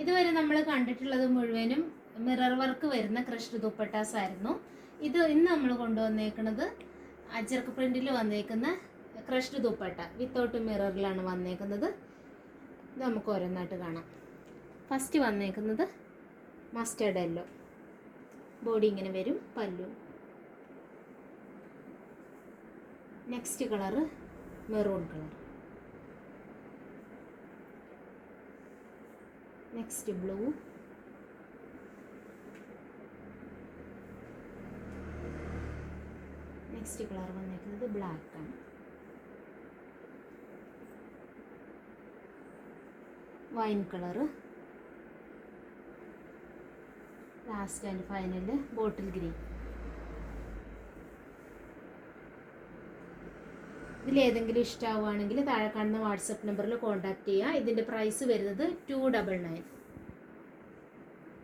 ഇതുവരെ നമ്മൾ കണ്ടിട്ടുള്ളത് മുഴുവനും മിറർ വർക്ക് വരുന്ന ക്രഷ്ഡ് ദുപ്പട്ടാസ് ആയിരുന്നു. ഇന്ന് നമ്മൾ കൊണ്ടുവന്നേക്കുന്നത് അജ്രക്ക് പ്രിന്റിൽ വന്നേക്കുന്ന ക്രഷ്ഡ് ദുപ്പട്ട വിത്തൗട്ട് മിററിലാണ് വന്നേക്കുന്നത്. ഇത് നമുക്ക് ഓരോന്നായിട്ട് കാണാം. ഫസ്റ്റ് വന്നേക്കുന്നത് മസ്റ്റേർഡ് യെല്ലോ, ബോഡി ഇങ്ങനെ വരും, പല്ലു. Next colour maroon colour. Next blue. Next colour വന്നേക്കുന്നത് ബ്ലാക്ക് ആണ്. Wine colour. Last and final bottle green. ഇതിലേതെങ്കിലും ഇഷ്ടമാവുകയാണെങ്കിൽ താഴെ കാണുന്ന വാട്സപ്പ് നമ്പറിൽ കോൺടാക്റ്റ് ചെയ്യുക. ഇതിൻ്റെ പ്രൈസ് വരുന്നത് 299.